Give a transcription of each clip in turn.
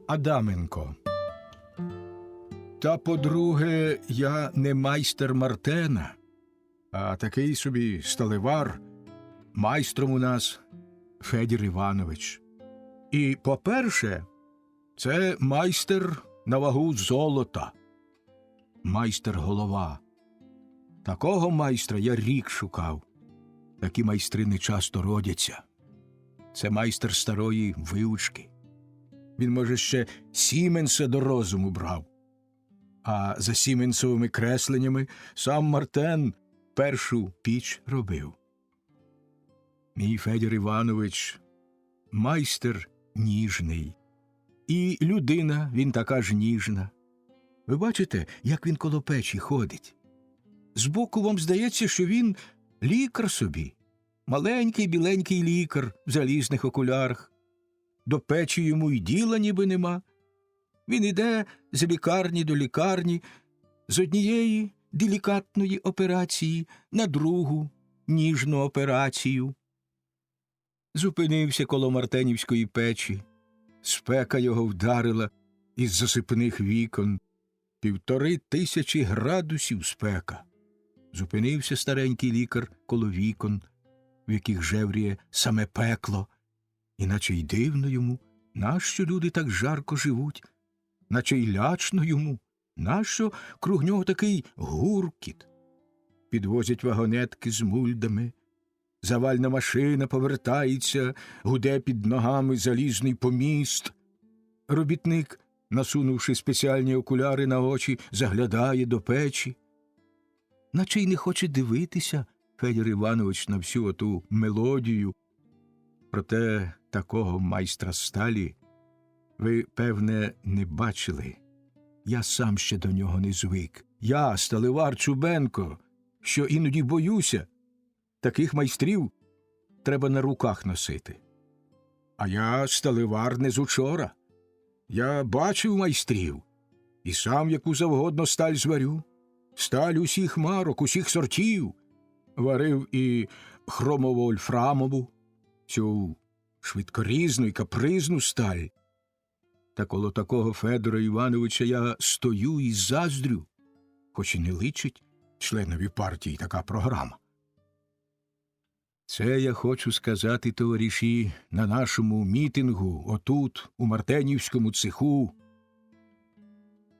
Адаменко. Та, по-друге, я не майстер Мартена, а такий собі сталевар. Майстром у нас Федір Іванович. І, по-перше, це майстер на вагу золота. Майстер-голова. Такого майстра я рік шукав. Такі майстри не часто родяться. Це майстер старої виучки. Він, може, ще Сіменса до розуму брав. А за Сіменсовими кресленнями сам Мартен першу піч робив. Мій Федір Іванович – майстер ніжний. І людина він така ж ніжна. Ви бачите, як він коло печі ходить? Збоку вам здається, що він лікар собі. Маленький біленький лікар в залізних окулярах. До печі йому й діла ніби нема. Він іде з лікарні до лікарні, з однієї делікатної операції на другу ніжну операцію. Зупинився коло мартенівської печі. Спека його вдарила із засипних вікон. 1500 градусів спека. Зупинився старенький лікар коло вікон, в яких жевріє саме пекло. Іначе й дивно йому, нащо люди так жарко живуть, наче й лячно йому, нащо круг нього такий гуркіт. Підвозять вагонетки з мульдами, завальна машина повертається, гуде під ногами залізний поміст. Робітник, насунувши спеціальні окуляри на очі, заглядає до печі. Наче й не хоче дивитися Федір Іванович на всю оту мелодію. Проте такого майстра сталі ви, певне, не бачили. Я сам ще до нього не звик. Я, сталевар Чубенко, що іноді боюся. Таких майстрів треба на руках носити. А я сталевар не з учора. Я бачив майстрів. І сам яку завгодно сталь зварю. Сталь усіх марок, усіх сортів. Варив і хромово-ольфрамову, цю швидкорізну і капризну сталь. Та коло такого Федора Івановича я стою і заздрю, хоч і не личить членові партії така програма. Це я хочу сказати, товариші, на нашому мітингу, отут, у Мартенівському цеху.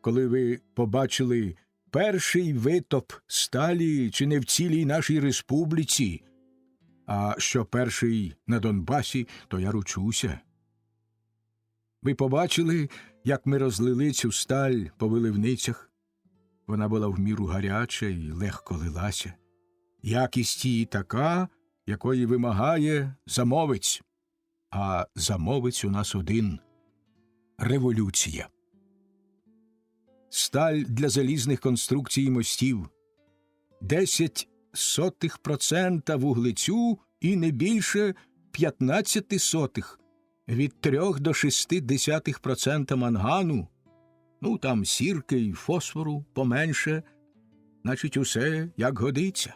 Коли ви побачили перший витоп сталі чи не в цілій нашій республіці, а що перший на Донбасі, то я ручуся. Ви побачили, як ми розлили цю сталь по виливницях? Вона була в міру гаряча і легко лилася. Якість її така, якої вимагає замовець. А замовець у нас один – революція. Сталь для залізних конструкцій і мостів. 0,1% вуглецю і не більше 0,15 від 3 до 0,6% мангану. Ну, там сірки і фосфору поменше. Значить, усе як годиться.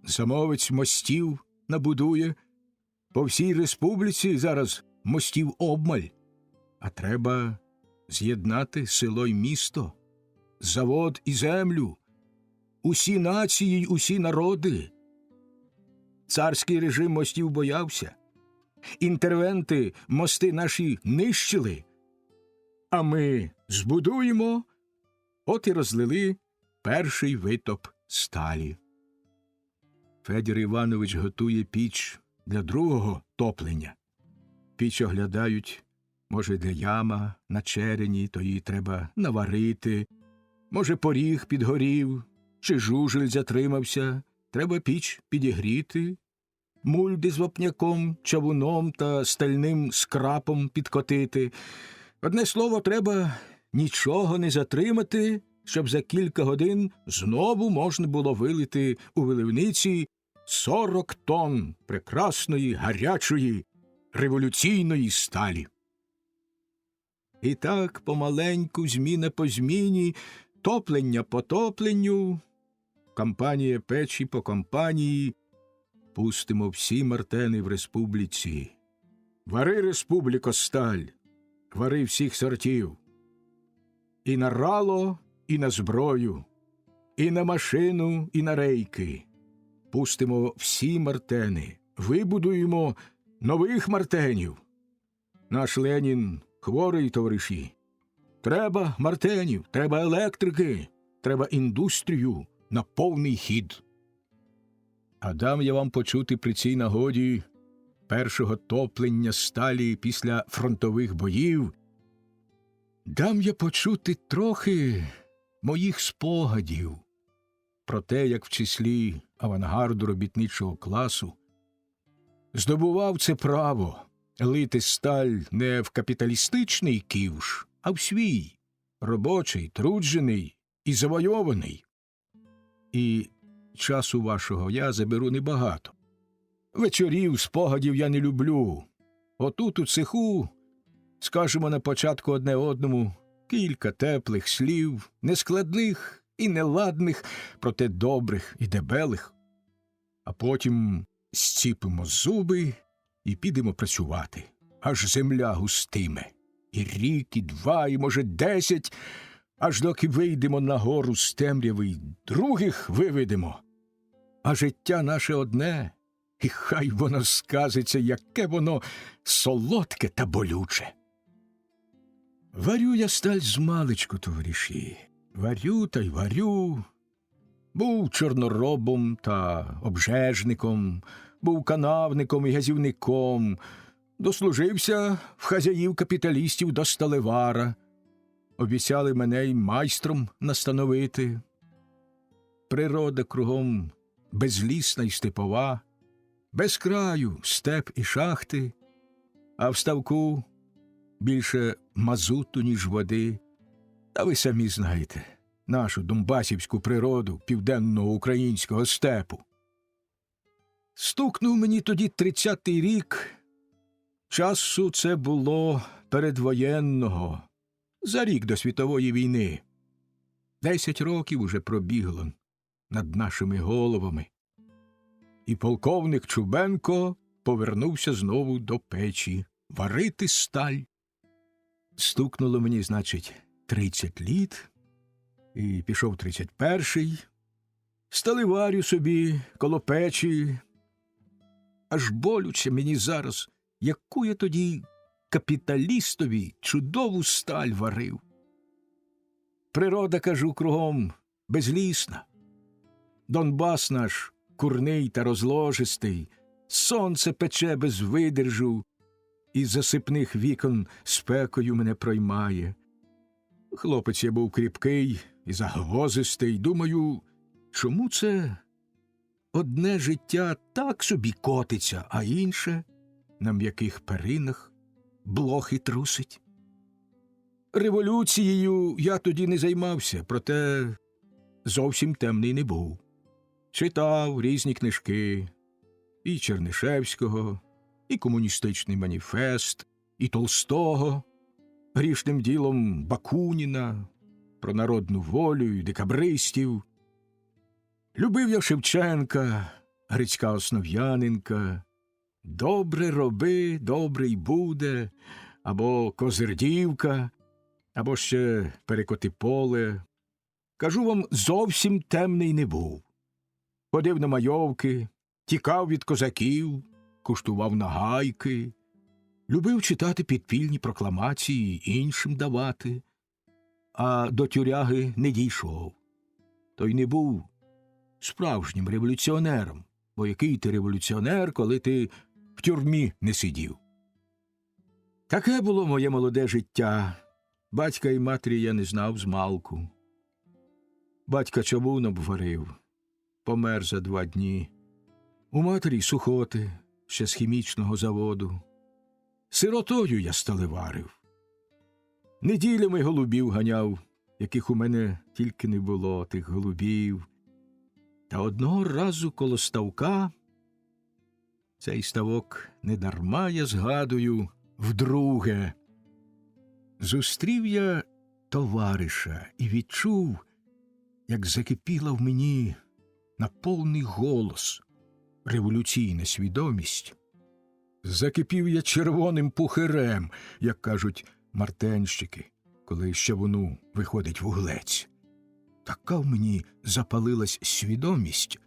Замовець мостів набудує. По всій республіці зараз мостів обмаль. А треба з'єднати село й місто, завод і землю, усі нації й усі народи. Царський режим мостів боявся. Інтервенти мости наші нищили. А ми збудуємо, от і розлили перший витоп сталі. Федір Іванович готує піч для другого топлення. Піч оглядають, може, для яма на черені, то її треба наварити. Може, поріг підгорів, чи жужель затримався, треба піч підігріти. Мульди з вапняком, чавуном та стальним скрапом підкотити. Одне слово, треба нічого не затримати, щоб за кілька годин знову можна було вилити у виливниці 40 тонн прекрасної, гарячої, революційної сталі. І так помаленьку, зміна по зміні, топлення по топленню, кампанія печі по кампанії, пустимо всі Мартени в республіці. Вари, республіко, сталь! вари всіх сортів. І на рало, і на зброю, і на машину, і на рейки. Пустимо всі мартени, вибудуємо нових мартенів. Наш Ленін хворий, товариші. Треба мартенів, треба електрики, треба індустрію на повний хід. А дам я вам почути при цій нагоді першого топлення сталі після фронтових боїв. Дам я почути трохи моїх спогадів про те, як в числі авангарду робітничого класу здобував це право лити сталь не в капіталістичний ківш, а в свій, робочий, труджений і завойований. І часу вашого я заберу небагато. Вечорів, спогадів я не люблю. Отут у цеху скажемо на початку одне одному кілька теплих слів, нескладних і неладних, проте добрих і дебелих. А потім зціпимо зуби і підемо працювати. Аж земля густиме. І рік, і два, і, може, 10, аж доки вийдемо на гору з темряви й других виведемо. А життя наше одне, і хай воно сказиться, яке воно солодке та болюче. Варю я сталь змалечку, товариші. Варю та й варю. Був чорноробом та обжежником, був канавником і газівником, дослужився в хазяїв капіталістів до сталевара. Обіцяли мене й майстром настановити. Природа кругом безлісна й степова, без краю степ і шахти, а в ставку більше мазуту, ніж води. Та ви самі знаєте нашу донбасівську природу південного українського степу. Стукнув мені тоді 30-й рік. Часу це було передвоєнного, за рік до світової війни. 10 років уже пробігло над нашими головами. І полковник Чубенко повернувся знову до печі варити сталь. Стукнуло мені, значить, 30 літ, і пішов 31-й. Сталеварю собі коло печі. Аж болюче мені зараз, яку я тоді капіталістові чудову сталь варив. Природа, кажу, кругом безлісна. Донбас наш курний та розложистий, сонце пече без видержу, із засипних вікон спекою мене проймає. Хлопець я був кріпкий і загвозистий. Думаю, чому це одне життя так собі котиться, а інше на м'яких перинах блохи трусить? Революцією я тоді не займався, проте зовсім темний не був. Читав різні книжки і Чернишевського, і комуністичний маніфест, і Толстого, грішним ділом Бакуніна, про народну волю і декабристів. Любив я Шевченка, Грицька Основ'яненка, «Добре роби, добре й буде», або «Козирдівка», або ще «Перекоти поле». Кажу вам, зовсім темний не був. Ходив на майовки, тікав від козаків, куштував нагайки, любив читати підпільні прокламації і іншим давати, а до тюряги не дійшов. Той не був справжнім революціонером, бо який ти революціонер, коли ти в тюрмі не сидів. Таке було моє молоде життя. Батька і матері я не знав змалку. Батька човун обварив, помер за 2 дні. У матері сухоти, ще з хімічного заводу. Сиротою я сталеварив. Неділями голубів ганяв, яких у мене тільки не було, тих голубів. Та одного разу коло ставка, цей ставок недарма я згадую вдруге, зустрів я товариша і відчув, як закипіла в мені на повний голос революційна свідомість. Закипів я червоним пухирем, як кажуть, мартенщики, коли з човуну виходить вуглець. Така в мені запалилась свідомість,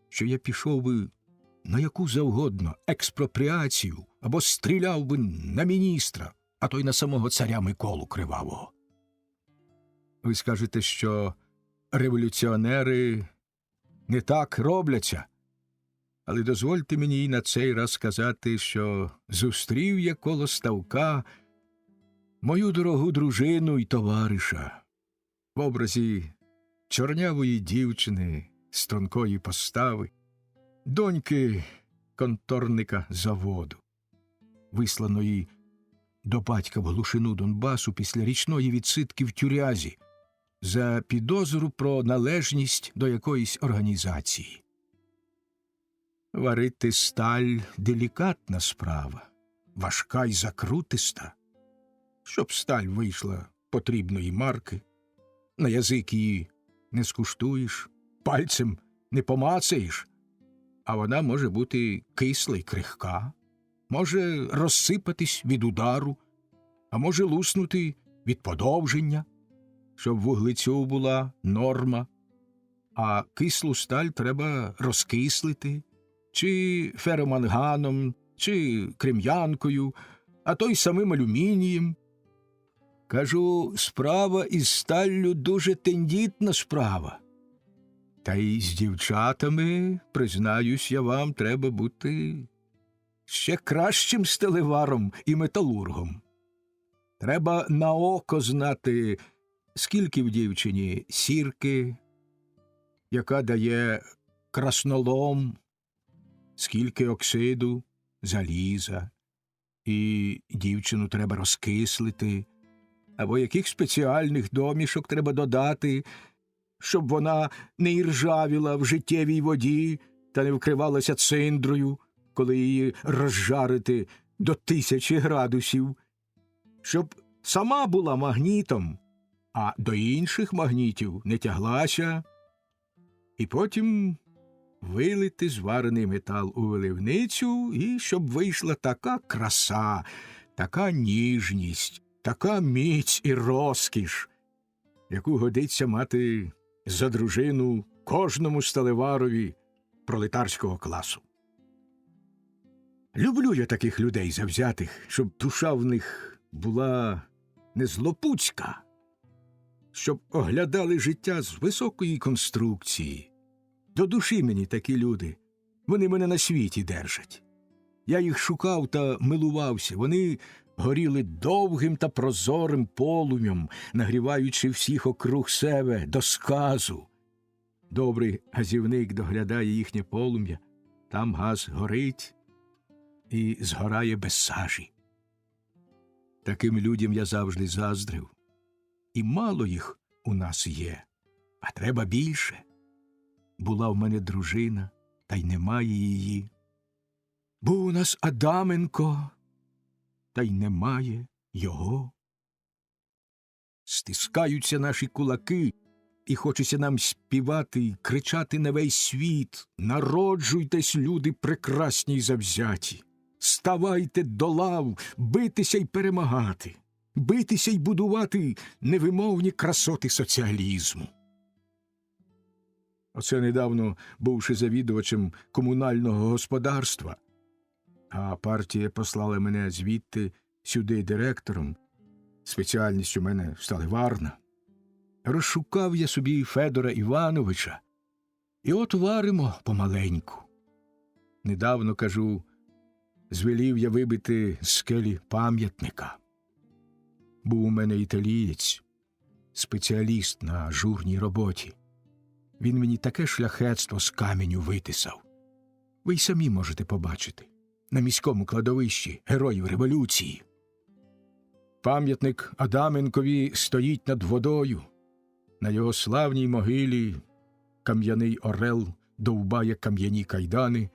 що я пішов би на яку завгодно експропріацію або стріляв би на міністра, а то й на самого царя Миколу Кривавого. Ви скажете, що революціонери не так робляться, але дозвольте мені і на цей раз сказати, що зустрів я коло ставка мою дорогу дружину й товариша в образі чорнявої дівчини з тонкої постави, доньки конторника заводу, висланої до батька в глушину Донбасу після річної відсидки в тюрязі за підозру про належність до якоїсь організації. Варити сталь – делікатна справа, важка й закрутиста. Щоб сталь вийшла потрібної марки, на язик її не скуштуєш, пальцем не помацаєш, а вона може бути кисла й крихка, може розсипатись від удару, а може луснути від подовження, щоб вуглецю була норма, а кислу сталь треба розкислити, чи фероманганом, чи крем'янкою, а то й самим алюмінієм. Кажу, справа із сталлю дуже тендітна справа. Та й з дівчатами, признаюсь я вам, треба бути ще кращим сталеваром і металургом. Треба на око знати, скільки в дівчині сірки, яка дає краснолом, скільки оксиду, заліза, і дівчину треба розкислити, або яких спеціальних домішок треба додати, щоб вона не іржавіла в життєвій воді та не вкривалася циндрою, коли її розжарити до 1000 градусів, щоб сама була магнітом, а до інших магнітів не тяглася, і потім вилити зварений метал у виливницю, і щоб вийшла така краса, така ніжність, така міць і розкіш, яку годиться мати за дружину кожному сталеварові пролетарського класу. Люблю я таких людей завзятих, щоб душа в них була не злопуцька, щоб оглядали життя з високої конструкції. До душі мені такі люди, вони мене на світі держать. Я їх шукав та милувався, вони горіли довгим та прозорим полум'ям, нагріваючи всіх округ себе до сказу. Добрий газівник доглядає їхнє полум'я, там газ горить і згорає без сажі. Таким людям я завжди заздрив. І мало їх у нас є, а треба більше. Була в мене дружина, та й немає її. Був у нас Адаменко, та й немає його. Стискаються наші кулаки, і хочеться нам співати й кричати на весь світ: народжуйтесь, люди прекрасні й завзяті! Ставайте до лав, битися й перемагати, битися й будувати невимовні красоти соціалізму. Оце недавно, бувши завідувачем комунального господарства, а партія послала мене звідти сюди директором, спеціальність у мене сталеварна, розшукав я собі Федора Івановича, і от варимо помаленьку. Недавно, кажу, звелів я вибити з скелі пам'ятника. Був у мене італієць, спеціаліст на ажурній роботі. Він мені таке шляхетство з каменю витисав. Ви й самі можете побачити. На міському кладовищі героїв революції. Пам'ятник Адаменкові стоїть над водою. На його славній могилі кам'яний орел довбає кам'яні кайдани.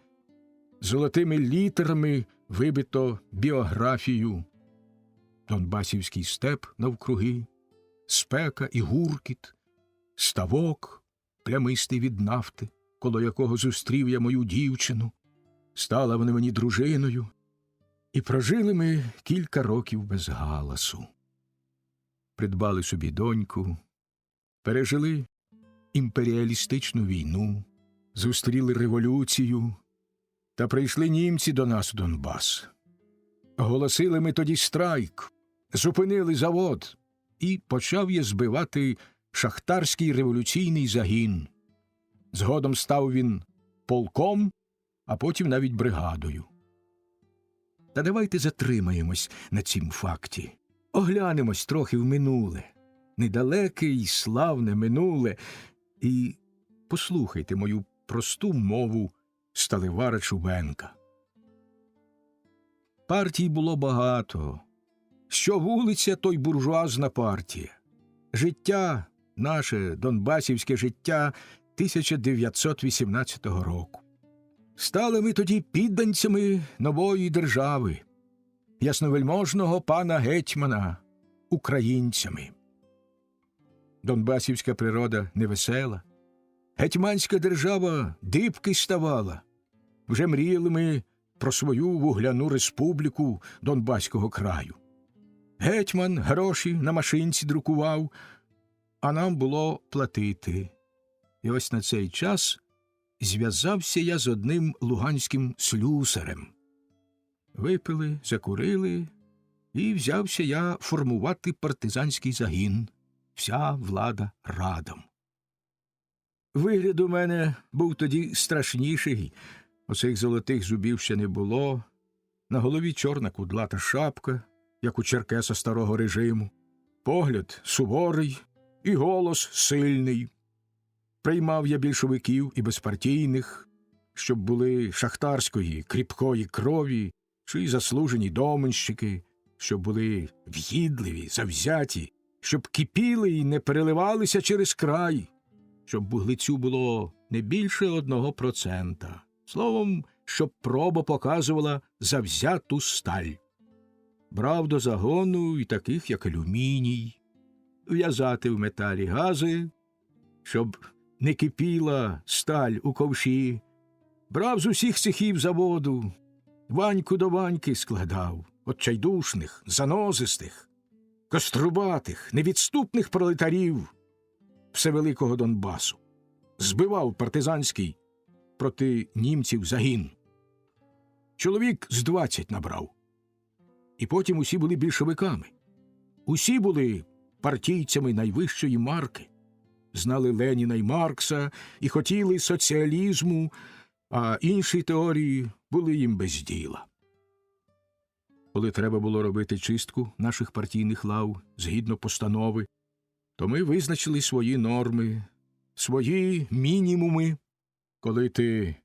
Золотими літерами вибито біографію. Донбасівський степ навкруги, спека і гуркіт, ставок, плямистий від нафти, коло якого зустрів я мою дівчину. Стала вона мені дружиною, і прожили ми кілька років без галасу. придбали собі доньку, пережили імперіалістичну війну, зустріли революцію, та прийшли німці до нас у Донбас. Оголосили ми тоді страйк, зупинили завод, і почав я збивати шахтарський революційний загін. Згодом став він полком, а потім навіть бригадою. Та давайте затримаємось на цім факті. Оглянемось трохи в минуле, недалеке й славне минуле, і послухайте мою просту мову Сталевара Чубенка. Партій було багато. Що вулиця, то й буржуазна партія. Життя, наше донбасівське життя 1918 року. Стали ми тоді підданцями нової держави, ясновельможного пана гетьмана, українцями. Донбасівська природа невесела. Гетьманська держава дибки ставала. Вже мріяли ми про свою вугляну республіку Донбаського краю. Гетьман гроші на машинці друкував, а нам було платити. І ось на цей час зв'язався я з одним луганським слюсарем. Випили, закурили, і взявся я формувати партизанський загін. Вся влада радом. Вигляд у мене був тоді страшніший. Оцих золотих зубів ще не було. На голові чорна кудлата шапка, як у черкеса старого режиму. Погляд суворий і голос сильний. Приймав я більшовиків і безпартійних, щоб були шахтарської, кріпкої крові, чи заслужені доменщики, щоб були в'їдливі, завзяті, щоб кипіли і не переливалися через край, щоб вуглецю було не більше 1%. Словом, щоб проба показувала завзяту сталь. Брав до загону і таких, як алюміній, в'язати в металі гази, щоб не кипіла сталь у ковші. Брав з усіх цехів заводу, Ваньку до Ваньки складав, отчайдушних, занозистих, кострубатих, невідступних пролетарів всевеликого Донбасу. Збивав партизанський проти німців загін. Чоловік з 20 набрав. І потім усі були більшовиками. Усі були партійцями найвищої марки. Знали Леніна й Маркса і хотіли соціалізму, а інші теорії були їм без діла. Коли треба було робити чистку наших партійних лав згідно постанови, то ми визначили свої норми, свої мінімуми. Коли ти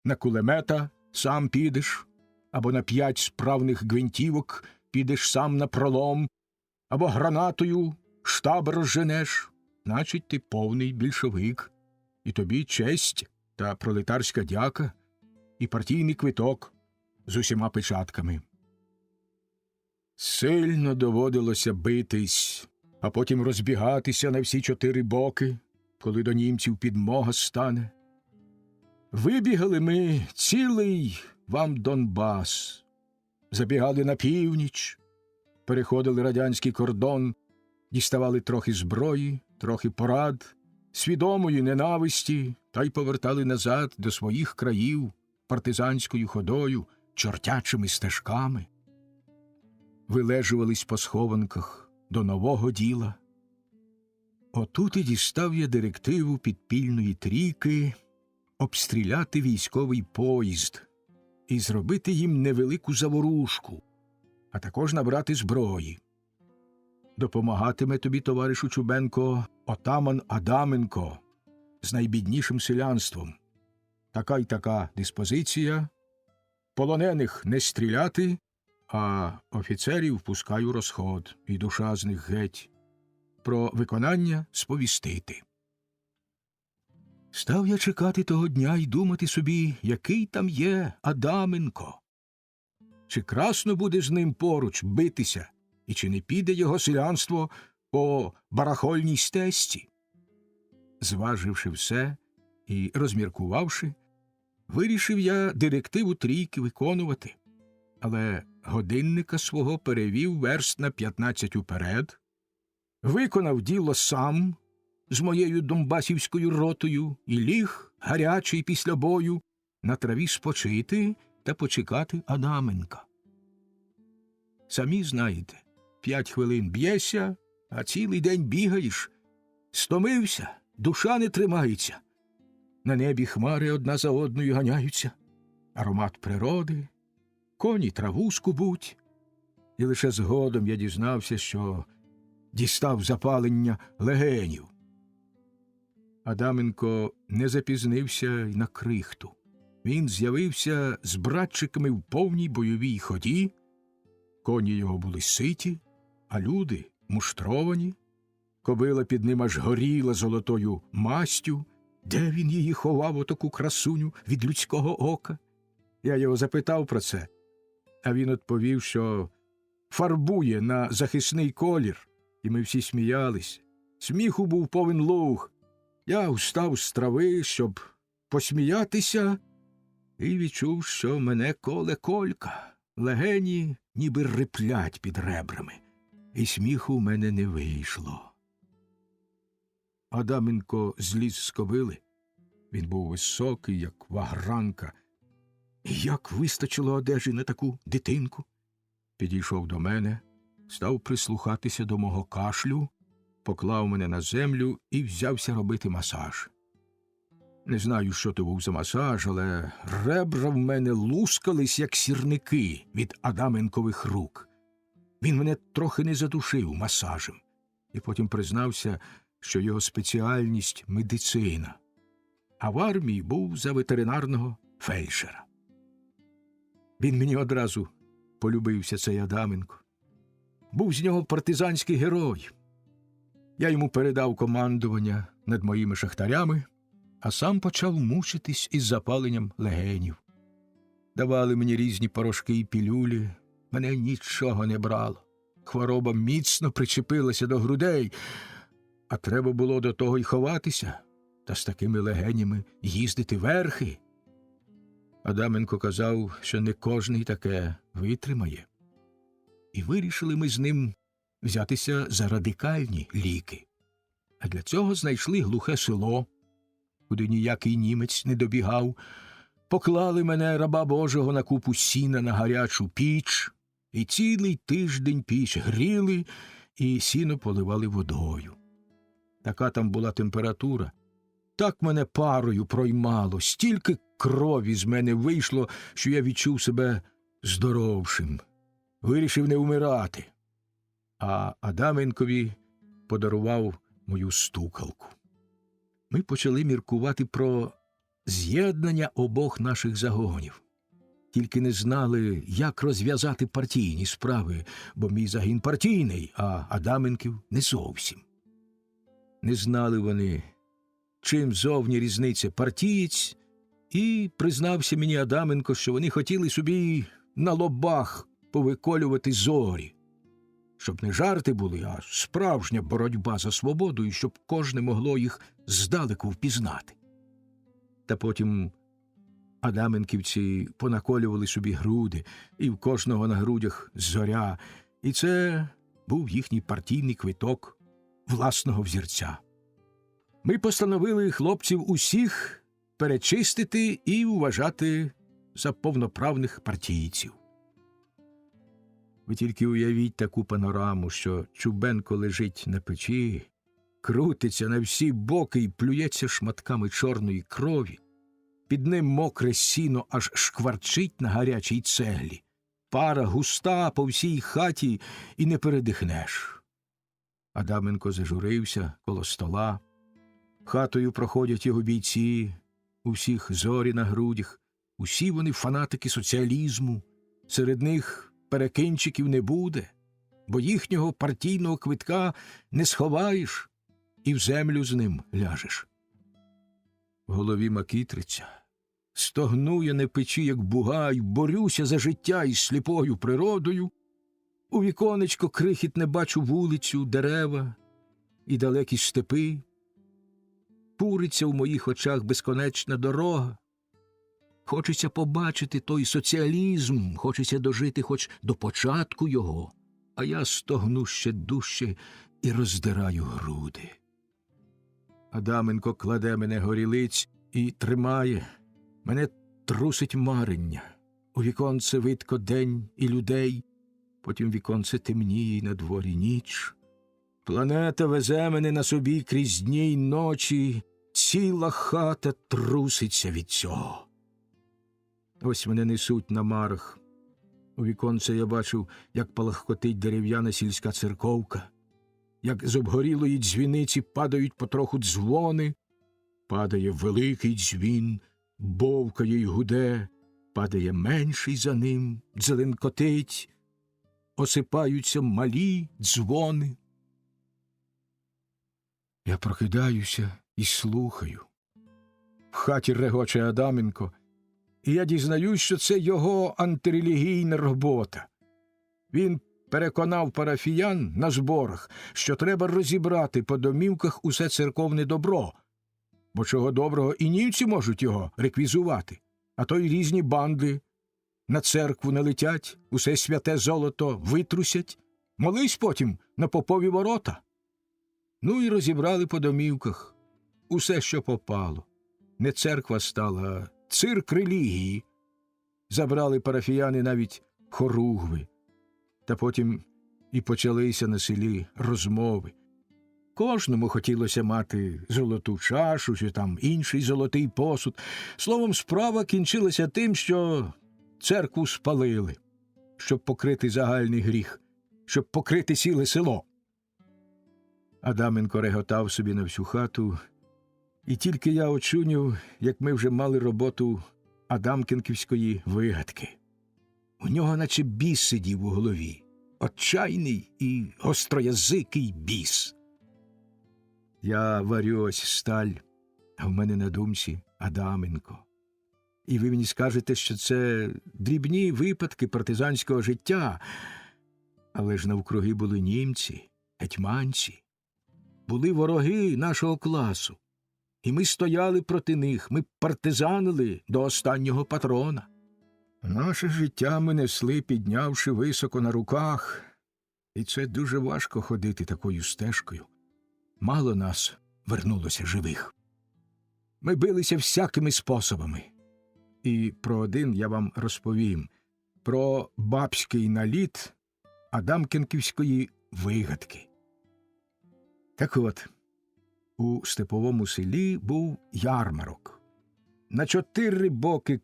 на кулемета сам підеш, або на 5 справних гвинтівок підеш сам на пролом, або гранатою штаб розженеш, значить ти повний більшовик, і тобі честь та пролетарська дяка, і партійний квиток з усіма печатками. Сильно доводилося битись, а потім розбігатися на всі 4 боки, коли до німців підмога стане. Вибігали ми цілий вам Донбас, забігали на північ, переходили радянський кордон, діставали трохи зброї, трохи порад, свідомої ненависті, та й повертали назад до своїх країв партизанською ходою, чортячими стежками. Вилежувались по схованках до нового діла. Отут і дістав я директиву підпільної трійки обстріляти військовий поїзд і зробити їм невелику заворушку, а також набрати зброї. Допомагатиме тобі, товаришу Чубенко, отаман Адаменко з найбіднішим селянством. Така й така диспозиція. Полонених не стріляти, а офіцерів пускай у розход, і душа з них геть. Про виконання сповістити. Став я чекати того дня і думати собі, який там є Адаменко. Чи красно буде з ним поруч битися, і чи не піде його селянство по барахольній стежці? Зваживши все і розміркувавши, вирішив я директиву трійки виконувати, але годинника свого перевів верст на 15 уперед, виконав діло сам з моєю донбасівською ротою і ліг, гарячий після бою, на траві спочити та почекати Адаменка. Самі знаєте, 5 хвилин б'єшся, а цілий день бігаєш. Стомився, душа не тримається. На небі хмари одна за одною ганяються. Аромат природи, коні траву скубуть. І лише згодом я дізнався, що дістав запалення легенів. Адаменко не запізнився й на крихту. Він з'явився з братчиками в повній бойовій ході. Коні його були ситі, а люди муштровані. Кобила під ним аж горіла золотою мастю. Де він її ховав, отаку красуню, від людського ока? Я його запитав про це, а він відповів, що фарбує на захисний колір, і ми всі сміялись. Сміху був повен луг. Я встав з трави, щоб посміятися, і відчув, що мене коле колька. Легені ніби риплять під ребрами, і сміху в мене не вийшло. Адаменко зліз з кобили. Він був високий, як вагранка. І як вистачило одежі на таку дитинку? Підійшов до мене, став прислухатися до мого кашлю, поклав мене на землю і взявся робити масаж. Не знаю, що то був за масаж, але ребра в мене лускались, як сірники від Адаменкових рук. Він мене трохи не задушив масажем, і потім признався, що його спеціальність – медицина, а в армії був за ветеринарного фельдшера. Він мені одразу полюбився, цей Адаменко. Був з нього партизанський герой. Я йому передав командування над моїми шахтарями, а сам почав мучитись із запаленням легенів. Давали мені різні порошки і пілюлі, мене нічого не брало. Хвороба міцно причепилася до грудей, а треба було до того й ховатися, та з такими легенями їздити верхи. Адаменко казав, що не кожний таке витримає. І вирішили ми з ним взятися за радикальні ліки. А для цього знайшли глухе село, куди ніякий німець не добігав, поклали мене, раба Божого, на купу сіна на гарячу піч, і цілий тиждень піч гріли і сіно поливали водою. Така там була температура. Так мене парою проймало, стільки крові з мене вийшло, що я відчув себе здоровшим. Вирішив не вмирати. А Адаменкові подарував мою стукалку. Ми почали міркувати про з'єднання обох наших загонів. Тільки не знали, як розв'язати партійні справи, бо мій загін партійний, а Адаменків не зовсім. Не знали вони, чим зовні різниця партієць, і признався мені Адаменко, що вони хотіли собі на лобах повиколювати зорі. Щоб не жарти були, а справжня боротьба за свободу, і щоб кожне могло їх здалеку впізнати. Та потім Адаменківці понаколювали собі груди, і в кожного на грудях зоря, і це був їхній партійний квиток власного взірця. Ми постановили хлопців усіх перечистити і вважати за повноправних партійців. Ви тільки уявіть таку панораму, що Чубенко лежить на печі, крутиться на всі боки і плюється шматками чорної крові. Під ним мокре сіно аж шкварчить на гарячій цеглі. Пара густа по всій хаті і не передихнеш. Адаменко зажурився коло стола. Хатою проходять його бійці, у всіх зорі на грудях. Усі вони фанатики соціалізму. Серед них перекинчиків не буде, бо їхнього партійного квитка не сховаєш і в землю з ним ляжеш. В голові макітриця. Стогну я на печі, як бугай, борюся за життя із сліпою природою. У віконечко крихітне бачу вулицю, дерева і далекі степи. Пуриться в моїх очах безконечна дорога. Хочеться побачити той соціалізм, хочеться дожити хоч до початку його, а я стогну ще дужче і роздираю груди. Адаменко кладе мене горілиць і тримає. Мене трусить марення. У віконце видко день і людей, потім віконце темніє, і на дворі ніч. Планета везе мене на собі крізь дні й ночі, ціла хата труситься від цього. Ось мене несуть на марах. У віконце я бачу, як палахкотить дерев'яна сільська церковка, як з обгорілої дзвіниці падають потроху дзвони, падає великий дзвін, бовкає й гуде, падає менший за ним, дзеленкотить, осипаються малі дзвони. Я прокидаюся і слухаю. В хаті регоче Адаменко, і я дізнаюсь, що це його антирелігійна робота. Він переконав парафіян на зборах, що треба розібрати по домівках усе церковне добро, бо чого доброго і німці можуть його реквізувати, а то й різні банди на церкву налетять, усе святе золото витрусять, молись потім на попові ворота. Ну і розібрали по домівках усе, що попало. Не церква стала, а цирк релігії. Забрали парафіяни навіть хоругви. Та потім і почалися на селі розмови. Кожному хотілося мати золоту чашу чи там інший золотий посуд. Словом, справа кінчилася тим, що церкву спалили, щоб покрити загальний гріх, щоб покрити ціле село. Адаменко реготав собі на всю хату, і тільки я очуняв, як ми вже мали роботу адамкінківської вигадки. У нього наче біс сидів у голові, отчайний і гостроязикий біс. Я варю ось сталь, а в мене на думці Адаменко. І ви мені скажете, що це дрібні випадки партизанського життя, але ж навкруги були німці, гетьманці, були вороги нашого класу. І ми стояли проти них, ми партизанили до останнього патрона. Наше життя ми несли, піднявши високо на руках, і це дуже важко ходити такою стежкою. Мало нас вернулося живих. Ми билися всякими способами. І про один я вам розповім. Про бабський наліт адамкінківської вигадки. Так от, у степовому селі був ярмарок. На 4 боки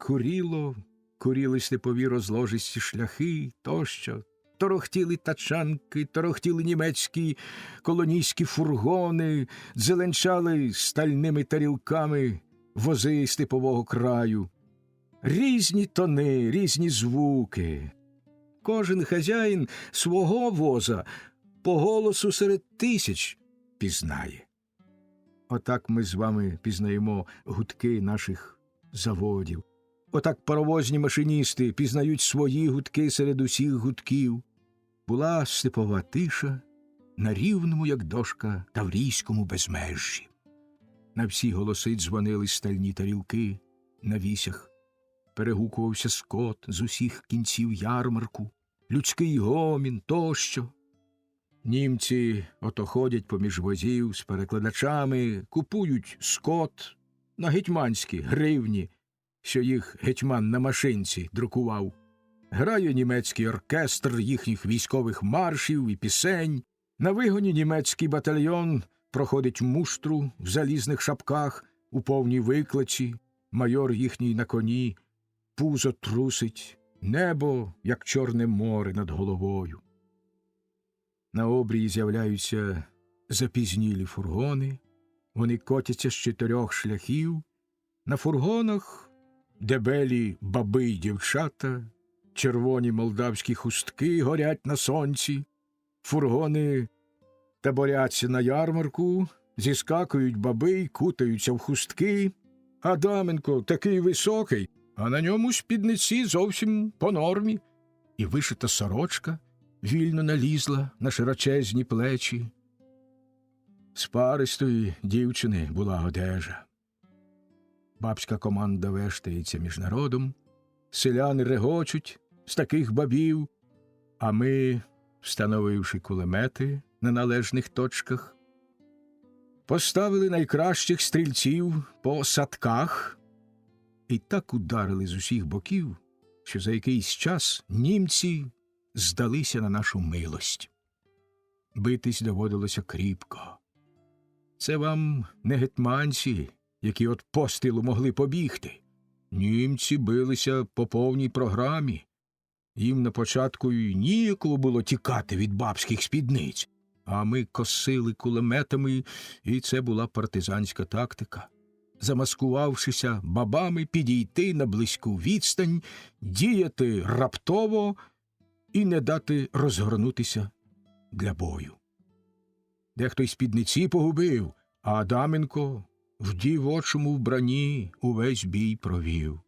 куріли степові розложисті шляхи тощо. Торохтіли тачанки, торохтіли німецькі колонійські фургони, дзеленчали стальними тарілками вози степового краю. Різні тони, різні звуки. Кожен хазяїн свого воза по голосу серед тисяч пізнає. Отак ми з вами пізнаємо гудки наших заводів. Отак паровозні машиністи пізнають свої гудки серед усіх гудків. Була степова тиша на рівному, як дошка, таврійському безмежжі. На всі голоси дзвонили стальні тарілки на вісях. Перегукувався скот з усіх кінців ярмарку, людський гомін тощо. Німці ото ходять поміж возів з перекладачами, купують скот на гетьманські гривні, що їх гетьман на машинці друкував. Грає німецький оркестр їхніх військових маршів і пісень. На вигоні німецький батальйон проходить муштру в залізних шапках, у повній викличі, майор їхній на коні, пузо трусить, небо, як Чорне море над головою. На обрії з'являються запізнілі фургони, вони котяться з 4 шляхів. На фургонах дебелі баби й дівчата, червоні молдавські хустки горять на сонці. Фургони таборяться на ярмарку, зіскакують баби й кутаються в хустки. Адаменко такий високий, а на ньому спідниці зовсім по нормі. І вишита сорочка вільно налізла на широчезні плечі. З паристої дівчини була одежа. Бабська команда вештається між народом, селяни регочуть з таких бабів, а ми, встановивши кулемети на належних точках, поставили найкращих стрільців по садках і так ударили з усіх боків, що за якийсь час німці здалися на нашу милость. Битись доводилося кріпко. Це вам не гетьманці, які от пострілу могли побігти. Німці билися по повній програмі. Їм на початку й ніяково було тікати від бабських спідниць, а ми косили кулеметами, і це була партизанська тактика. Замаскувавшися бабами, підійти на близьку відстань, діяти раптово і не дати розгорнутися для бою. Дехто й спідниці погубив, а Адаменко в дівочому вбранні увесь бій провів.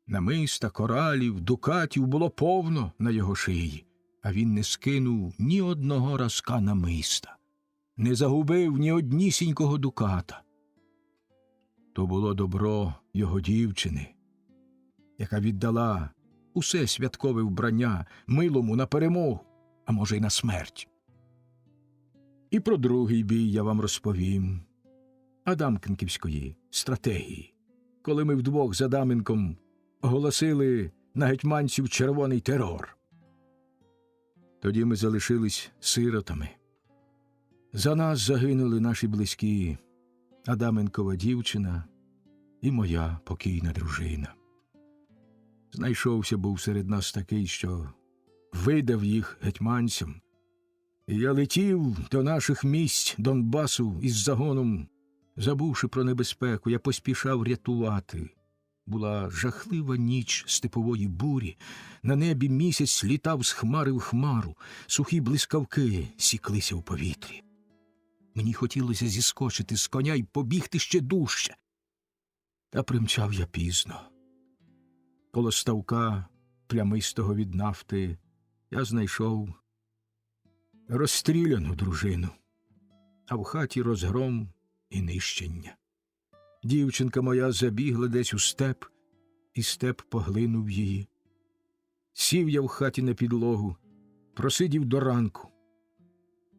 Намиста, коралів, дукатів було повно на його шиї, а він не скинув ні одного разка намиста, не загубив ні однісінького дуката. То було добро його дівчини, яка віддала усе святкове вбрання милому на перемогу, а може й на смерть. І про другий бій я вам розповім. Адамківської стратегії, коли ми вдвох з Адаменком оголосили на гетьманців червоний терор. Тоді ми залишились сиротами. За нас загинули наші близькі, Адаменкова дівчина і моя покійна дружина. Знайшовся був серед нас такий, що видав їх гетьманцям. І я летів до наших місць Донбасу із загоном. Забувши про небезпеку, я поспішав рятувати. Була жахлива ніч степової бурі, на небі місяць літав з хмари в хмару, сухі блискавки сіклися в повітрі. Мені хотілося зіскочити з коня й побігти ще дужче. Та примчав я пізно. Коло ставка, плямистого від нафти, я знайшов розстріляну дружину, а в хаті розгром і нищення. Дівчинка моя забігла десь у степ, і степ поглинув її. Сів я в хаті на підлогу, просидів до ранку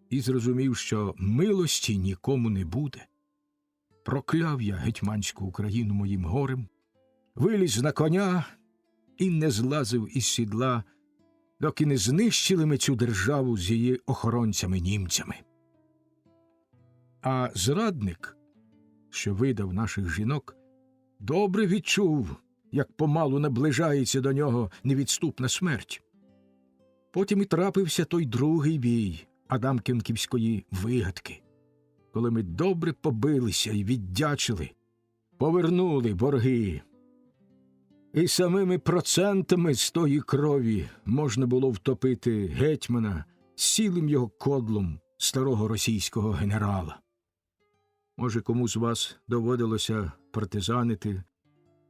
і зрозумів, що милості нікому не буде. Прокляв я гетьманську Україну моїм горем, виліз на коня і не злазив із сідла, доки не знищили ми цю державу з її охоронцями-німцями. А зрадник, що видав наших жінок, добре відчув, як помалу наближається до нього невідступна смерть. Потім і трапився той другий бій Адамківської вигадки, коли ми добре побилися і віддячили, повернули борги. І самими процентами з тої крові можна було втопити гетьмана з цілим його кодлом старого російського генерала. Може, кому з вас доводилося партизанити,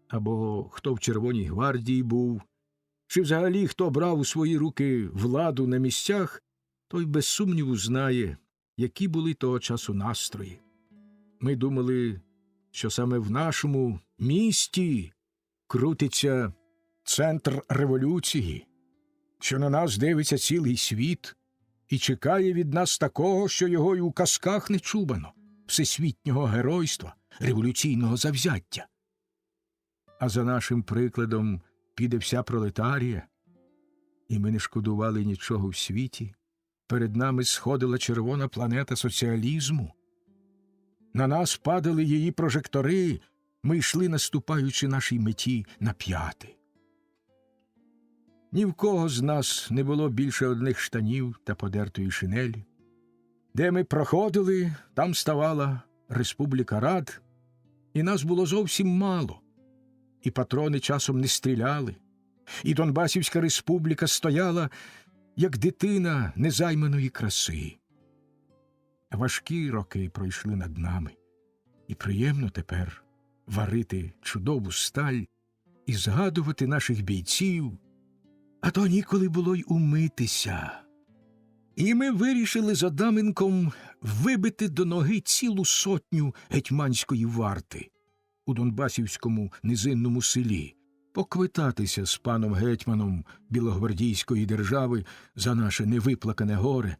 або хто в Червоній гвардії був, чи взагалі хто брав у свої руки владу на місцях, той без сумніву знає, які були того часу настрої. Ми думали, що саме в нашому місті крутиться центр революції, що на нас дивиться цілий світ і чекає від нас такого, що його й у казках не чубано, всесвітнього геройства, революційного завзяття. А за нашим прикладом піде вся пролетарія, і ми не шкодували нічого в світі. Перед нами сходила червона планета соціалізму. На нас падали її прожектори, ми йшли, наступаючи нашій меті на п'яти. Ні в кого з нас не було більше одних штанів та подертої шинелі. Де ми проходили, там ставала Республіка Рад, і нас було зовсім мало. І патрони часом не стріляли, і Донбасівська республіка стояла, як дитина незайманої краси. Важкі роки пройшли над нами, і приємно тепер варити чудову сталь і згадувати наших бійців, а то ніколи було й умитися. І ми вирішили з Адаменком вибити до ноги цілу сотню гетьманської варти у Донбасівському низинному селі, поквитатися з паном гетьманом Білогвардійської держави за наше невиплакане горе,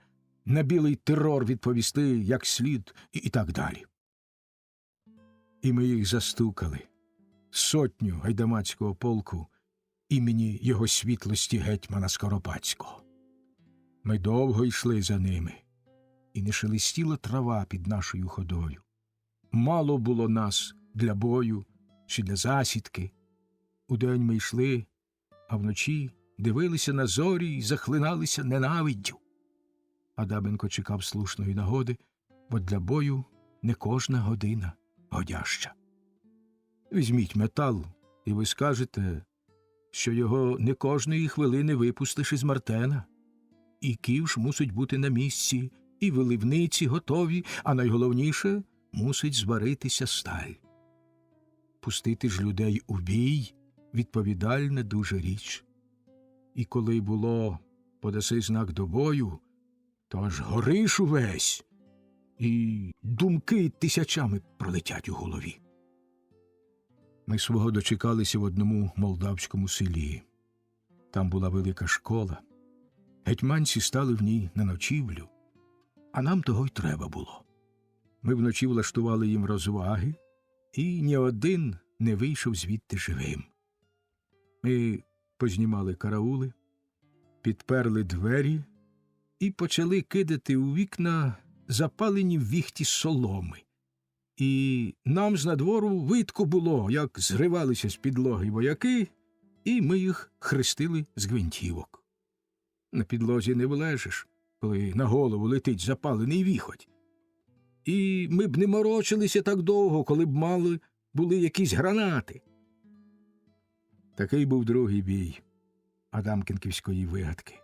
на білий терор відповісти як слід і так далі. І ми їх застукали, сотню гайдамацького полку імені його світлості гетьмана Скоропадського. Ми довго йшли за ними, і не шелестіла трава під нашою ходою. Мало було нас для бою чи для засідки. Удень ми йшли, а вночі дивилися на зорі і захлиналися ненавиддю. Адаменко чекав слушної нагоди, бо для бою не кожна година годяща. Візьміть метал, і ви скажете, що його не кожної хвилини випустиш із Мартена. І ківш мусить бути на місці, і виливниці готові, а найголовніше – мусить зваритися сталь. Пустити ж людей у бій – відповідальна дуже річ. І коли було подаси знак до бою, то аж гориш увесь, і думки тисячами пролетять у голові. Ми свого дочекалися в одному молдавському селі. Там була велика школа. Гетьманці стали в ній на ночівлю, а нам того й треба було. Ми вночі влаштували їм розваги, і ні один не вийшов звідти живим. Ми познімали караули, підперли двері і почали кидати у вікна запалені в віхті соломи. І нам з надвору видко було, як зривалися з підлоги вояки, і ми їх хрестили з гвинтівок. На підлозі не влежиш, коли на голову летить запалений віхоть. І ми б не морочилися так довго, коли б були якісь гранати. Такий був другий бій Адамкінківської вигадки.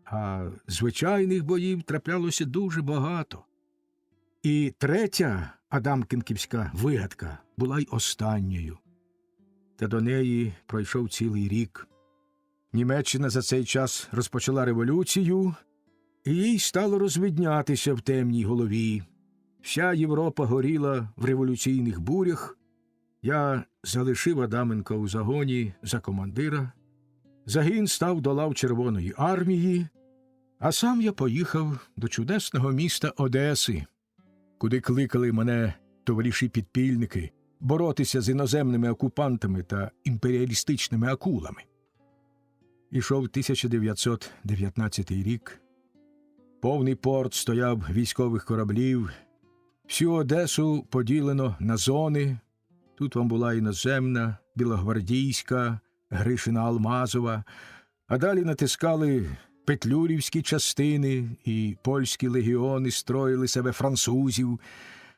А звичайних боїв траплялося дуже багато. І третя Адамкінківська вигадка була й останньою. Та до неї пройшов цілий рік. Німеччина за цей час розпочала революцію, і їй стало розвиднятися в темній голові. Вся Європа горіла в революційних бурях. Я залишив Адаменка у загоні за командира. Загін став до лав Червоної армії, а сам я поїхав до чудесного міста Одеси, куди кликали мене товариші-підпільники боротися з іноземними окупантами та імперіалістичними акулами. Ішов 1919 рік. Повний порт стояв військових кораблів. Всю Одесу поділено на зони. Тут вам була іноземна, білогвардійська, Гришина-Алмазова, а далі натискали петлюрівські частини, і польські легіони строїли себе французів.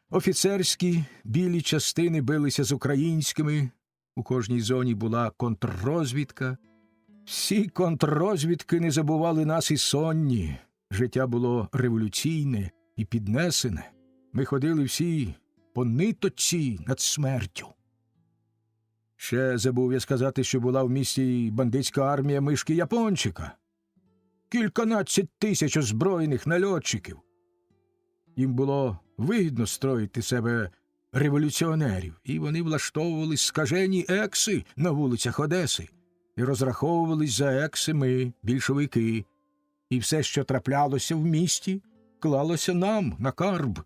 Офіцерські білі частини билися з українськими. У кожній зоні була контррозвідка. Всі контррозвідки не забували нас і сонні. Життя було революційне і піднесене. Ми ходили всі по ниточці над смертю. Ще забув я сказати, що була в місті бандитська армія Мишки Япончика. Кільканадцять тисяч озброєних нальотчиків. Їм було вигідно строїти себе революціонерів, і вони влаштовували скажені екси на вулицях Одеси. І розраховувались за екси ми, більшовики. І все, що траплялося в місті, клалося нам на карб.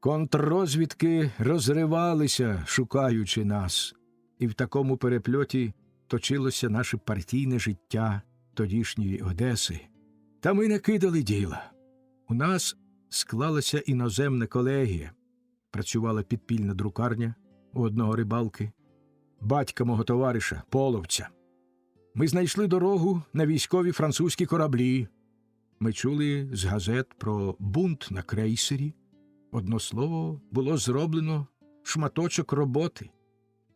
Контррозвідки розривалися, шукаючи нас. І в такому перепльоті точилося наше партійне життя тодішньої Одеси. Та ми не кидали діла. У нас склалася іноземна колегія. Працювала підпільна друкарня у одного рибалки, батька мого товариша, половця. Ми знайшли дорогу на військові французькі кораблі. Ми чули з газет про бунт на крейсері. Одно слово, було зроблено шматочок роботи.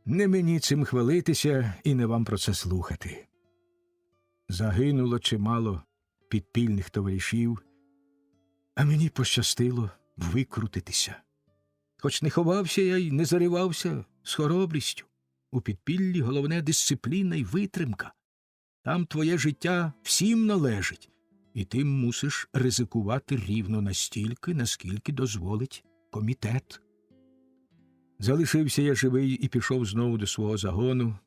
Не мені цим хвалитися і не вам про це слухати. Загинуло чимало підпільних товаришів, а мені пощастило викрутитися. Хоч не ховався я й не заривався з хоробрістю. У підпіллі головне дисципліна й витримка. Там твоє життя всім належить, і ти мусиш ризикувати рівно настільки, наскільки дозволить комітет. Залишився я живий і пішов знову до свого загону.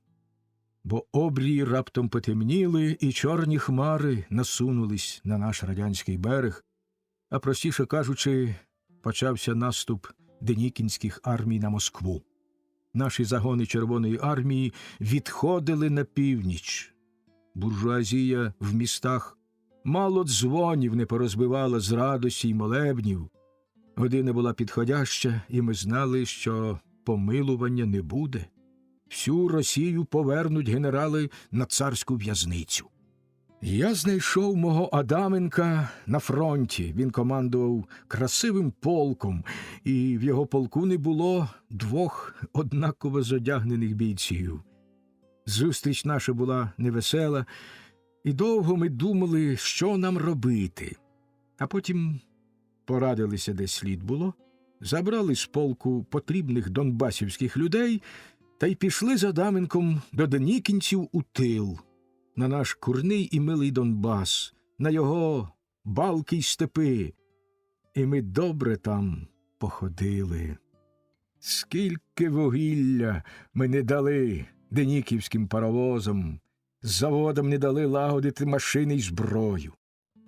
бо обрії раптом потемніли, і чорні хмари насунулись на наш радянський берег, а простіше кажучи, почався наступ денікінських армій на Москву. Наші загони Червоної армії відходили на північ. Буржуазія в містах мало дзвонів не порозбивала з радості й молебнів. Година була підходяща, і ми знали, що помилування не буде. Всю Росію повернуть генерали на царську в'язницю. Я знайшов мого Адаменка на фронті. Він командував красивим полком, і в його полку не було двох однаково зодягнених бійців. Зустріч наша була невесела, і довго ми думали, що нам робити. А потім порадилися, де слід було, забрали з полку потрібних донбасівських людей та й пішли з Адаменком до денікінців у тил, на наш курний і милий Донбас, на його балки й степи. І ми добре там походили. Скільки вугілля ми не дали деніківським паровозам, заводам не дали лагодити машини й зброю.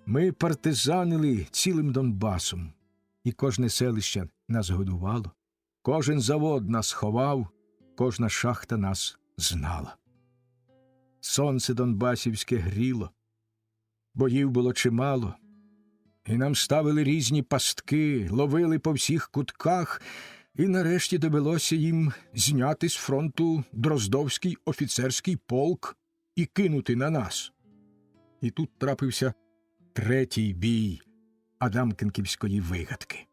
Ми партизанили цілим Донбасом, і кожне селище нас годувало, кожен завод нас ховав, кожна шахта нас знала. Сонце донбасівське гріло, боїв було чимало, і нам ставили різні пастки, ловили по всіх кутках, і нарешті довелося їм зняти з фронту Дроздовський офіцерський полк і кинути на нас. І тут трапився третій бій Адамкенківської вигадки.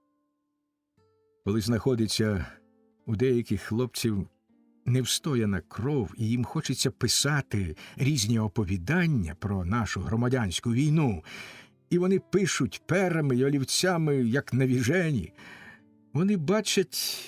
Коли знаходиться у деяких хлопців невстояна кров, і їм хочеться писати різні оповідання про нашу громадянську війну, і вони пишуть перами й олівцями, як навіжені, вони бачать,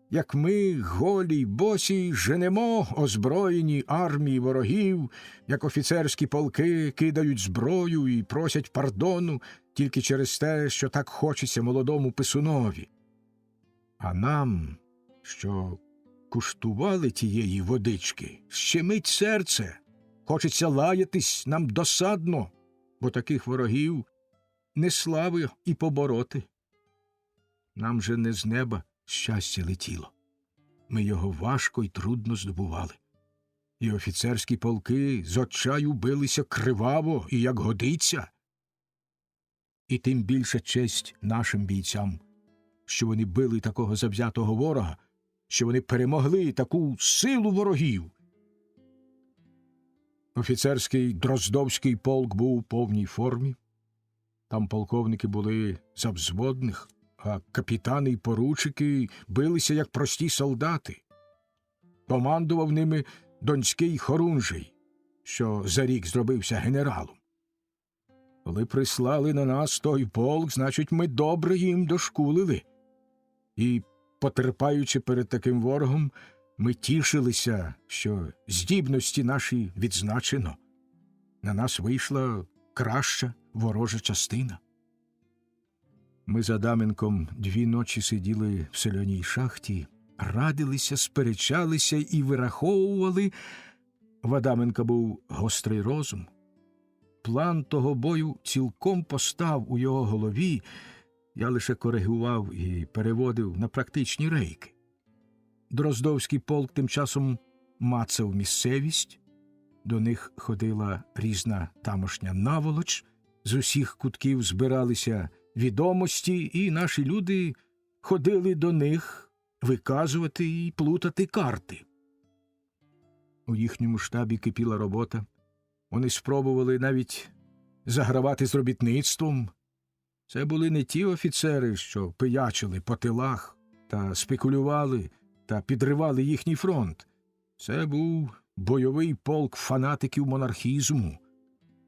як ми, голі й босі, женемо озброєні армії ворогів, як офіцерські полки кидають зброю і просять пардону тільки через те, що так хочеться молодому писунові. А нам, що куштували тієї водички, щемить серце, хочеться лаятись, нам досадно, бо таких ворогів не слави і побороти. Нам же не з неба щастя летіло. Ми його важко й трудно здобували. І офіцерські полки з отчаю билися криваво і як годиться. І тим більше честь нашим бійцям, що вони били такого завзятого ворога, що вони перемогли таку силу ворогів. Офіцерський Дроздовський полк був у повній формі. Там полковники були завзводних, а капітани й поручики билися, як прості солдати. Командував ними Донський Хорунжий, що за рік зробився генералом. Коли прислали на нас той полк, значить, ми добре їм дошкулили. І, потерпаючи перед таким ворогом, ми тішилися, що здібності наші відзначено. На нас вийшла краща ворожа частина. Ми з Адаменком 2 ночі сиділи в соляній шахті, радилися, сперечалися і вираховували. В Адаменка був гострий розум. План того бою цілком постав у його голові, я лише коригував і переводив на практичні рейки. Дроздовський полк тим часом мацав місцевість, до них ходила різна тамошня наволоч, з усіх кутків збиралися відомості, і наші люди ходили до них виказувати і плутати карти. У їхньому штабі кипіла робота. Вони спробували навіть загравати з робітництвом. Це були не ті офіцери, що пиячили по тилах та спекулювали та підривали їхній фронт. Це був бойовий полк фанатиків монархізму,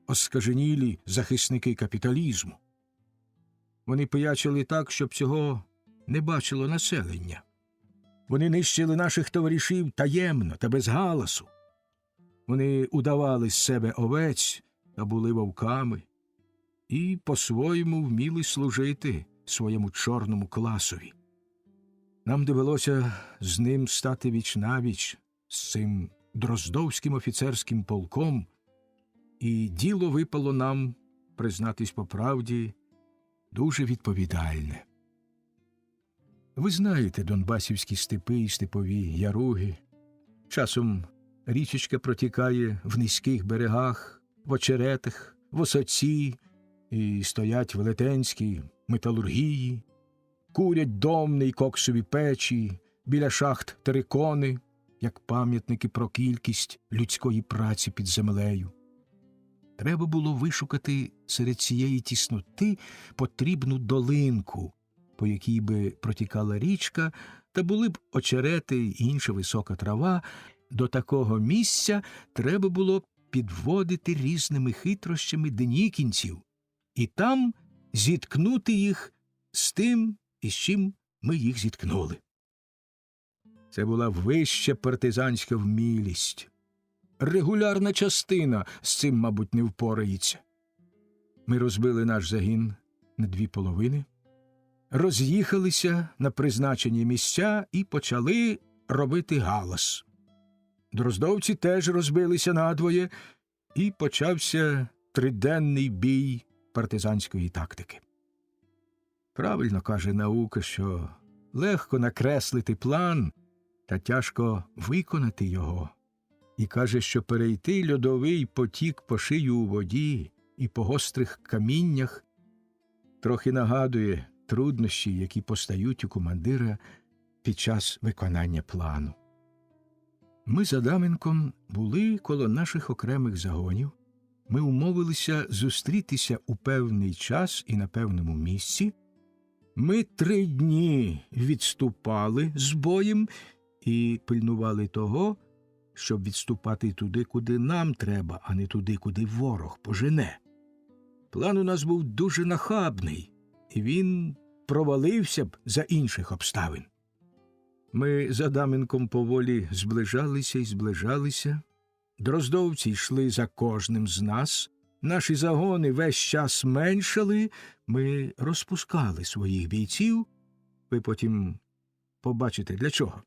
оскаженілі захисники капіталізму. Вони пиячили так, щоб цього не бачило населення. Вони нищили наших товаришів таємно та без галасу. Вони удавали з себе овець та були вовками і по-своєму вміли служити своєму чорному класові. Нам довелося з ним стати віч-навіч, з цим Дроздовським офіцерським полком, і діло випало нам, признатись по правді, дуже відповідальне. Ви знаєте донбасівські степи і степові яруги. Часом річечка протікає в низьких берегах, в очеретах, в осоці, і стоять велетенські металургії, курять домни й коксові печі, біля шахт терикони, як пам'ятники про кількість людської праці під землею. Треба було вишукати серед цієї тісноти потрібну долинку, по якій би протікала річка, та були б очерети й інша висока трава. До такого місця треба було підводити різними хитрощами денікінців і там зіткнути їх з тим, із чим ми їх зіткнули. Це була вища партизанська вмілість. Регулярна частина з цим, мабуть, не впорається. Ми розбили наш загін на дві половини, роз'їхалися на призначені місця і почали робити галас. Дроздовці теж розбилися надвоє, і почався триденний бій партизанської тактики. Правильно каже наука, що легко накреслити план, та тяжко виконати його. І каже, що перейти льодовий потік по шию у воді і по гострих каміннях трохи нагадує труднощі, які постають у командира під час виконання плану. Ми з Адаменком були коло наших окремих загонів. Ми умовилися зустрітися у певний час і на певному місці. Ми 3 дні відступали з боєм і пильнували того, щоб відступати туди, куди нам треба, а не туди, куди ворог пожене. План у нас був дуже нахабний, і він провалився б за інших обставин. Ми з Адаменком поволі зближалися і зближалися. Дроздовці йшли за кожним з нас, наші загони весь час меншали, ми розпускали своїх бійців. Ви потім побачите, для чого.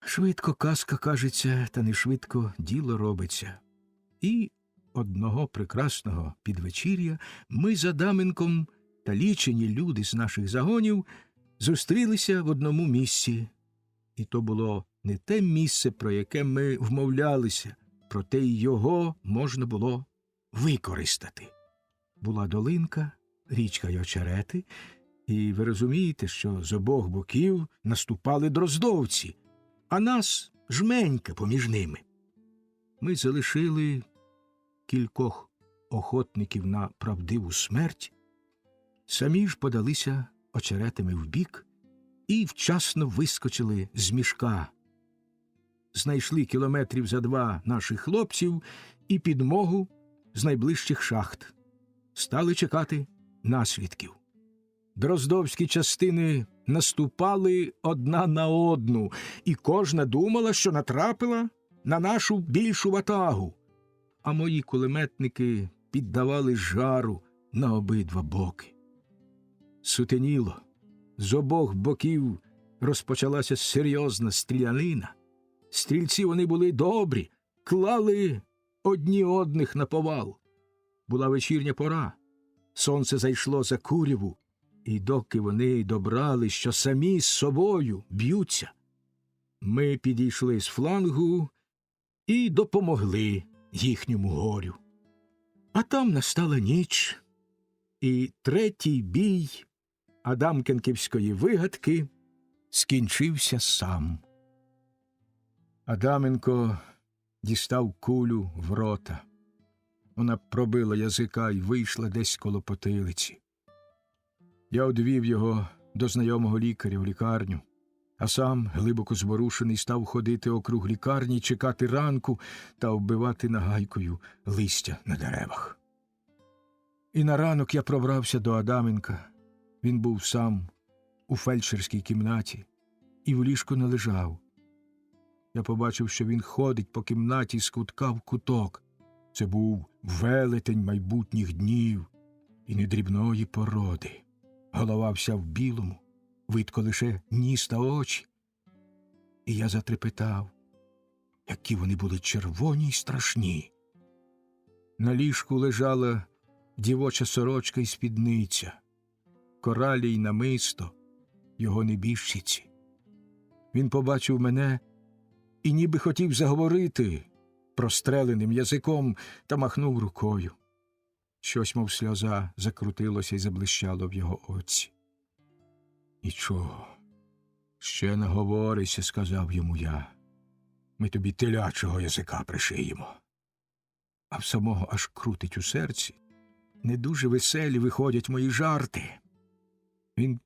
Швидко казка кажеться, та не швидко діло робиться. І одного прекрасного підвечір'я ми з Адаменком та лічені люди з наших загонів зустрілися в одному місці. І то було не те місце, про яке ми вмовлялися, проте й його можна було використати. Була долинка, річка й очерети, і ви розумієте, що з обох боків наступали дроздовці, а нас жменька поміж ними. Ми залишили кількох охотників на правдиву смерть, самі ж подалися очеретами вбік і вчасно вискочили з мішка. Знайшли кілометрів за 2 наших хлопців і підмогу з найближчих шахт. Стали чекати наслідків. Дроздовські частини наступали одна на одну, і кожна думала, що натрапила на нашу більшу ватагу. А мої кулеметники піддавали жару на обидва боки. Сутеніло. З обох боків розпочалася серйозна стрілянина. Стрільці вони були добрі, клали одні одних на повал. Була вечірня пора. Сонце зайшло за куряву, і доки вони добрали, що самі з собою б'ються, ми підійшли з флангу і допомогли їхньому горю. А там настала ніч, і третій бій Адамкенківської вигадки скінчився сам. Адаменко дістав кулю в рота. Вона пробила язика і вийшла десь коло потилиці. Я одвів його до знайомого лікаря в лікарню, а сам, глибоко зворушений, став ходити округ лікарні, чекати ранку та оббивати нагайкою листя на деревах. І на ранок я пробрався до Адаменка. Він був сам у фельдшерській кімнаті і в ліжку не лежав. Я побачив, що він ходить по кімнаті з кутка в куток. Це був велетень майбутніх днів і недрібної породи. Голова вся в білому, видко лише ніс та очі. І я затрепетав. які вони були червоні й страшні. На ліжку лежала дівоча сорочка й спідниця, коралі й намисто його небіжчиці. Він побачив мене і ніби хотів заговорити простреленим язиком, та махнув рукою. Щось, мов сльоза, закрутилося й заблищало в його оці. «Нічого, ще наговорися», – сказав йому я. «Ми тобі телячого язика пришиємо». А в самого аж крутить у серці. Не дуже веселі виходять мої жарти. Він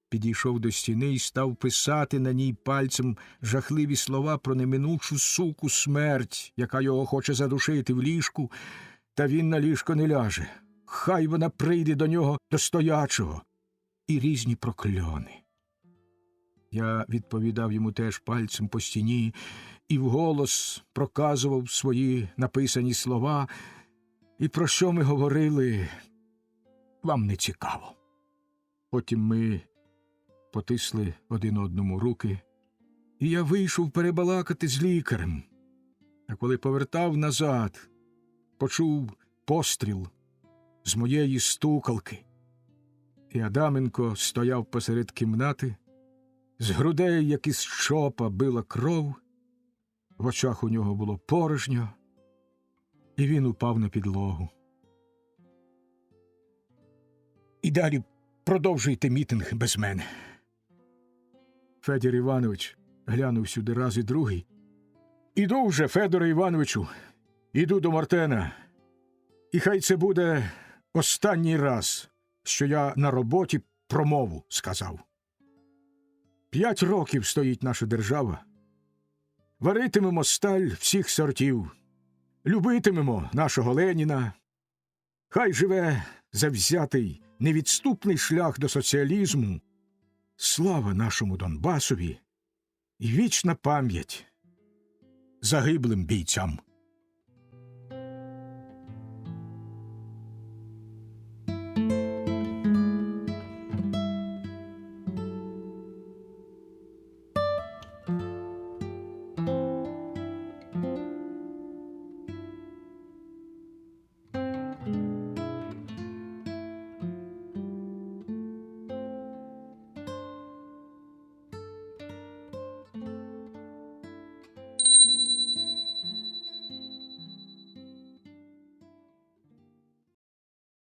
підійшов до стіни і став писати на ній пальцем жахливі слова про неминучу суку смерть, яка його хоче задушити в ліжку, та він на ліжко не ляже. Хай вона прийде до нього до стоячого. І різні прокльони. Я відповідав йому теж пальцем по стіні і вголос проказував свої написані слова. І про що ми говорили, вам не цікаво. Потім ми потисли один одному руки, і я вийшов перебалакати з лікарем. А коли повертав назад, почув постріл з моєї стукалки. І Адаменко стояв посеред кімнати, з грудей, як із щопа, била кров, в очах у нього було порожньо, і він упав на підлогу. І далі продовжуйте мітинг без мене. Федір Іванович глянув сюди раз і другий. Іду вже, Федоре Івановичу, іду до Мартена. І хай це буде останній раз, що я на роботі промову сказав. 5 років стоїть наша держава. Варитимемо сталь всіх сортів. Любитимемо нашого Леніна. Хай живе завзятий, невідступний шлях до соціалізму. Слава нашому Донбасові і вічна пам'ять загиблим бійцям.